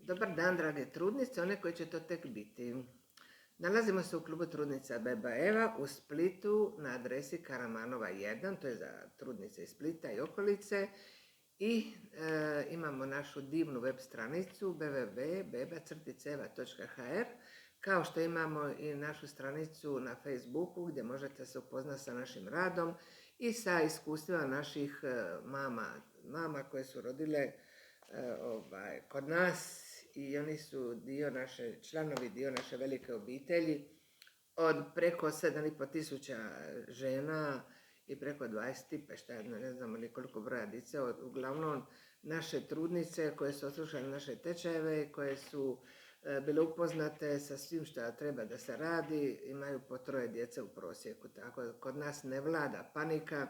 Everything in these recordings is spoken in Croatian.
Dobar dan, drage trudnice, one koje će to tek biti. Nalazimo se u klubu Trudnica Beba Eva u Splitu na adresi Karamanova 1, to je za trudnice iz Splita i okolice. I imamo našu divnu web stranicu www.beba-eva.hr, kao što imamo i našu stranicu na Facebooku gdje možete se upoznati sa našim radom i sa iskustvima naših mama koje su rodile kod nas i oni su članovi dio naše velike obitelji od preko 7.500 žena i preko 20, pa šta ne znamo ni koliko broja dice, uglavnom naše trudnice koje su odslušale naše tečajeve, koje su bile upoznate sa svim što treba da se radi, imaju po 3 djece u prosjeku. Tako kod nas ne vlada panika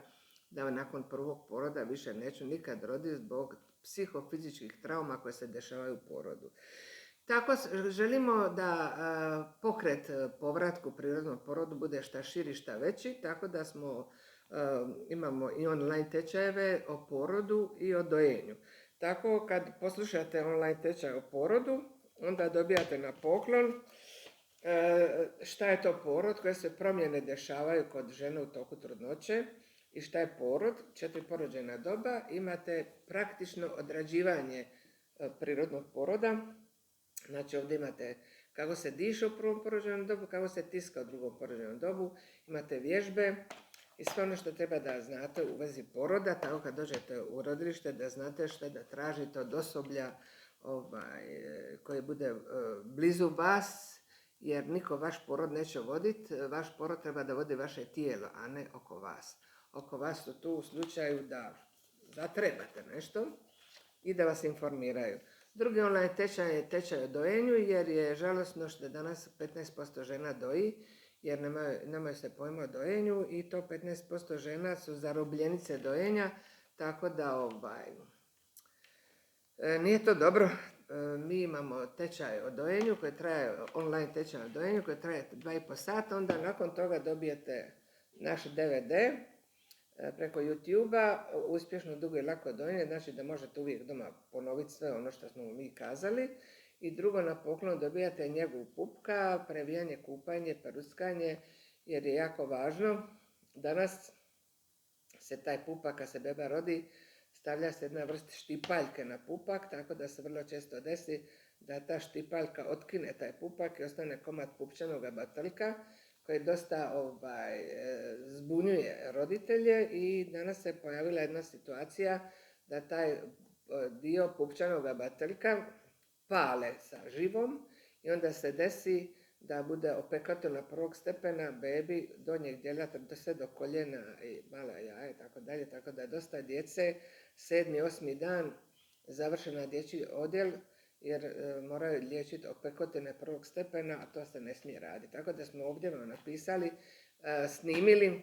da nakon prvog poroda više neću nikad roditi zbog psihofizičkih trauma koje se dešavaju u porodu. Tako želimo da pokret povratku prirodnom porodu bude šta širi, šta veći, tako da imamo i online tečajeve o porodu i o dojenju. Tako kad poslušate online tečaj o porodu, onda dobijate na poklon šta je to porod, koje se promjene dešavaju kod žene u toku trudnoće i šta je porod, 4 porođajna doba, imate praktično odrađivanje prirodnog poroda. Znači ovdje imate kako se diše u prvom porođajnom dobu, kako se tiska u drugom porođajnom dobu, imate vježbe i sve ono što treba da znate u vezi poroda, tako kad dođete u rodilište da znate što da tražite od osoblja koji bude blizu vas, jer niko vaš porod neće voditi, vaš porod treba da vodi vaše tijelo, a ne oko vas. Oko vas su tu u slučaju da zatrebate nešto i da vas informiraju. Drugi online tečaj je tečaj o dojenju, jer je žalosno što danas 15% žena doji, jer nemaju se pojma o dojenju i to 15% žena su zarobljenice dojenja, tako da nije to dobro. Mi imamo tečaj o dojenju koji traje, online tečaj o dojenju koji traje 2,5 sata, onda nakon toga dobijete naš DVD preko YouTube-a, uspješno, dugo i lako dojenje, znači da možete uvijek doma ponoviti sve ono što smo mi kazali. I drugo, na poklon dobijate njegu pupka, previjanje, kupanje, peruskanje, jer je jako važno. Danas se taj pupak, kad se beba rodi, stavlja se jedna vrsta štipaljke na pupak, tako da se vrlo često desi da ta štipaljka otkine taj pupak i ostane komad pupčanoga bataljka, koji dosta zbunjuje roditelje i danas se pojavila jedna situacija da taj dio pupčanoga bataljka pale sa živom i onda se desi da bude opekatona prvog stepena bebi donjeg dijela sve do koljena i mala jaja i tako dalje, tako da dosta djece 7. 8. dan završena dječji odjel jer moraju liječiti opekotine prvog stepena, a to se ne smije raditi. Tako da smo ovdje vam napisali, snimili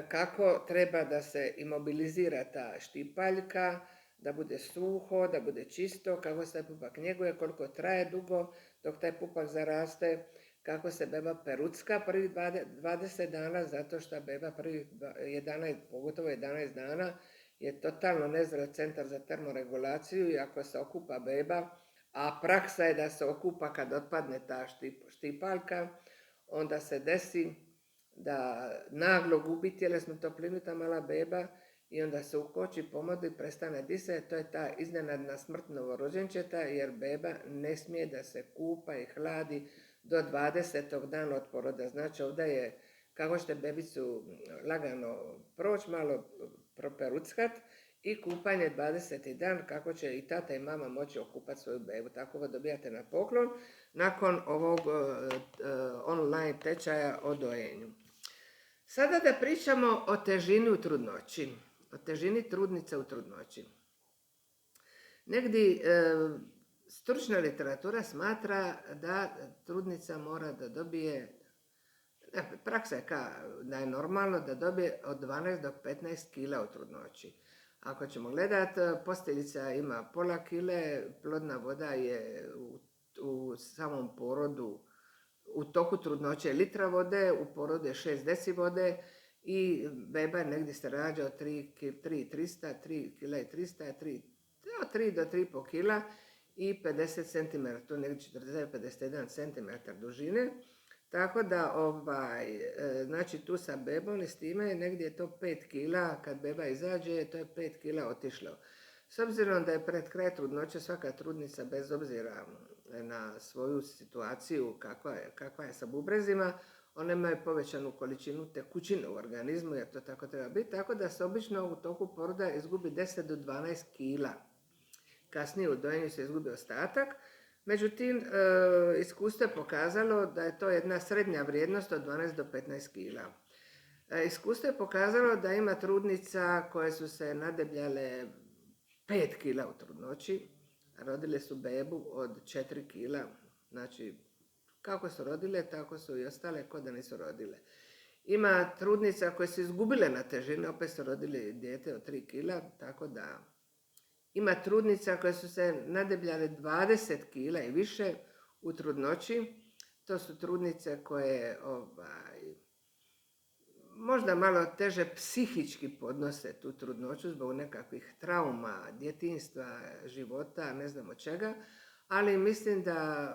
kako treba da se imobilizira ta štipaljka, da bude suho, da bude čisto, kako se taj pupak njeguje, koliko traje dugo dok taj pupak zaraste, kako se beba perucka prvih 20 dana, zato što beba prvih 11, pogotovo 11 dana, je totalno nezrel centar za termoregulaciju i ako se okupa beba, a praksa je da se okupa kad otpadne ta štipaljka, onda se desi da naglo gubi tjelesnu toplinu ta mala beba i onda se ukoči, pomodi, prestane disati. To je ta iznenadna smrt novorođenčeta, jer beba ne smije da se kupa i hladi do 20. dana od poroda. Znači ovdje je, kako ćete bebicu lagano proći, malo properuckat, i kupanje 20. dan, kako će i tata i mama moći okupati svoju bebu. Tako ovo dobijate na poklon nakon ovog online tečaja o dojenju. Sada da pričamo o težini u trudnoći, o težini trudnice u trudnoći. Negdje stručna literatura smatra da trudnica mora da dobije, praksa je da je normalno da dobije od 12 do 15 kila u trudnoći. Ako ćemo gledati, posteljica ima pola kile, plodna voda je u samom porodu, u toku trudnoće litra vode, u porodu je 6 deci vode i beba negdje se rađa od 3 kila i 300, 3 do 3,5 kila i 50 cm, to je negdje 40-51 cm dužine. Tako da, znači tu sa bebom i s time negdje je to 5 kila, kad beba izađe, to je 5 kila otišlo. S obzirom da je pred kraj trudnoće svaka trudnica, bez obzira na svoju situaciju kakva je sa bubrezima, one imaju povećanu količinu tekućine u organizmu, jer to tako treba biti, tako da se obično u toku poroda izgubi 10 do 12 kila. Kasnije u dojenju se izgubi ostatak. Međutim, iskustvo je pokazalo da je to jedna srednja vrijednost od 12 do 15 kila. Iskustvo je pokazalo da ima trudnica koje su se nadebljale 5 kila u trudnoći, rodile su bebu od 4 kila, znači kako su rodile, tako su i ostale ko da nisu rodile. Ima trudnica koje su izgubile na težini, opet su rodili dijete od 3 kila, tako da ima trudnica koje su se nadebljale 20 kila i više u trudnoći. To su trudnice koje možda malo teže psihički podnose tu trudnoću zbog nekakvih trauma, djetinjstva, života, ne znamo čega, ali mislim da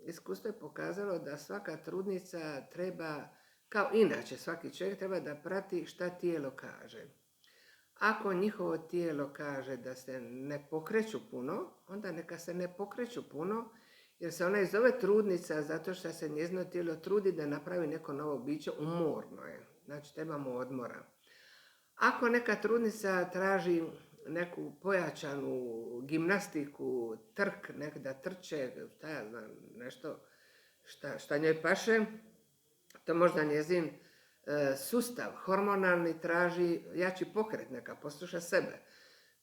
iskustvo je pokazalo da svaka trudnica treba, kao inače svaki čovjek, treba da prati šta tijelo kaže. Ako njihovo tijelo kaže da se ne pokreću puno, onda neka se ne pokreću puno, jer se ona i zove trudnica zato što se njezino tijelo trudi da napravi neko novo biće, umorno je. Znači trebamo odmora. Ako neka trudnica traži neku pojačanu gimnastiku, trk, da trče, nešto šta njoj paše, to možda njezin sustav hormonalni traži jači pokret, neka posluša sebe.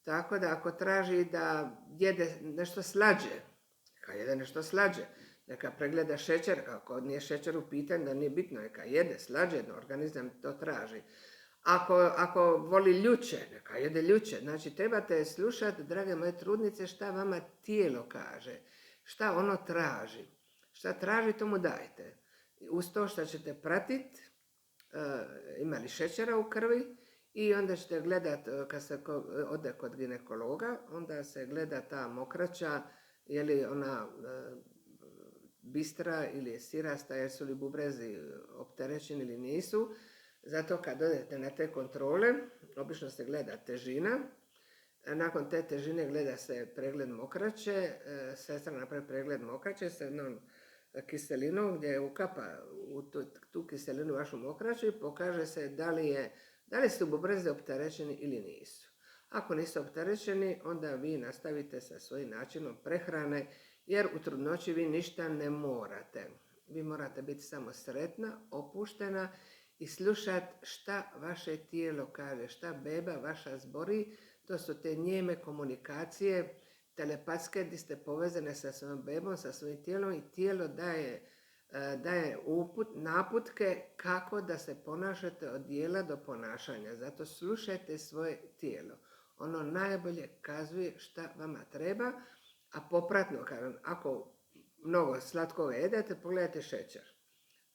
Tako da ako traži da jede nešto slađe, neka jede nešto slađe, neka pregleda šećer, ako nije šećer u pitanju, da nije bitno, neka jede slađe, organizam to traži. Ako voli ljuće, neka jede ljuće. Znači, trebate slušati, drage moje trudnice, šta vama tijelo kaže, šta ono traži. Šta traži, to mu dajte. Uz to što ćete pratiti, ima li šećera u krvi, i onda ćete gledati, kad se ode kod ginekologa, onda se gleda ta mokraća, je li ona bistra ili je sirasta, jesu li bubrezi opterećeni ili nisu. Zato kad odete na te kontrole, obično se gleda težina. Nakon te težine gleda se pregled mokraće, sestra napravi pregled mokraće s jednom kiselinom gdje ukapa u tu kiselinu vašu mokraću i pokaže se da li su bubrezi opterećeni ili nisu. Ako nisu opterećeni, onda vi nastavite sa svojim načinom prehrane, jer u trudnoći vi ništa ne morate. Vi morate biti samo sretna, opuštena i slušati šta vaše tijelo kaže, šta beba vaša zbori. To su te njeme komunikacije, telepatske, gdje ste povezane sa svojom bebom, sa svojim tijelom, i tijelo daje naputke kako da se ponašate od dijela do ponašanja. Zato slušajte svoje tijelo. Ono najbolje kazuje šta vama treba, a popratno, ako mnogo slatkoga jedete, pogledajte šećer.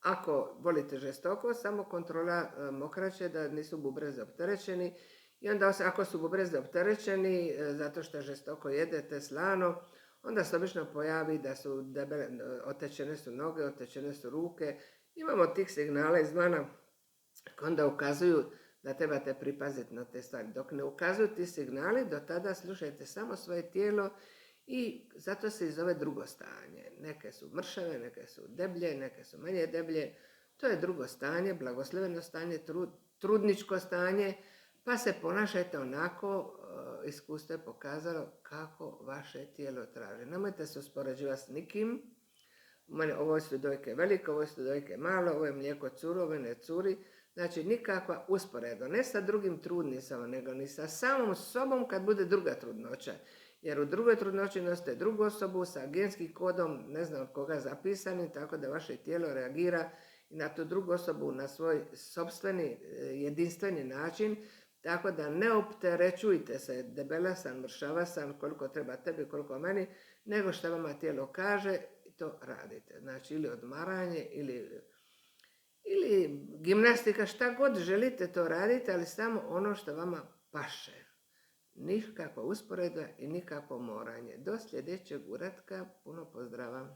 Ako volite žestoko, samo kontrola mokraće da nisu bubrezi opterećeni, i onda ako su bubrezi opterećeni zato što žestoko jedete slano, onda se obično pojavi da su debele, otečene su noge, otečene su ruke. Imamo tih signala izvana koji onda ukazuju da trebate pripaziti na te stvari. Dok ne ukazuju ti signali, do tada slušajte samo svoje tijelo, i zato se i zove drugo stanje. Neke su mršave, neke su deblje, neke su manje deblje. To je drugo stanje, blagosloveno stanje, trudničko stanje, pa se ponašajte onako, iskustvo je pokazalo kako vaše tijelo traži. Nemojte se uspoređivati s nikim. Ovo su dojke velike, ovo su dojke malo, ovo je mlijeko curi, ovo ne curi. Znači, nikakva usporedba, ne sa drugim trudnicama, nego ni sa samom sobom kad bude druga trudnoća. Jer u drugoj trudnoći nosite drugu osobu sa genskim kodom, ne znam od koga zapisanim, tako da vaše tijelo reagira i na tu drugu osobu na svoj sopstveni, jedinstveni način. Tako da ne opterećujte se, debela sam, mršava sam, koliko treba tebi, koliko meni, nego što vama tijelo kaže, to radite. Znači, ili odmaranje, ili gimnastika, šta god želite to radite, ali samo ono što vama paše. nikakva usporedba i nikakvo moranje. Do sljedećeg uratka, puno pozdrava!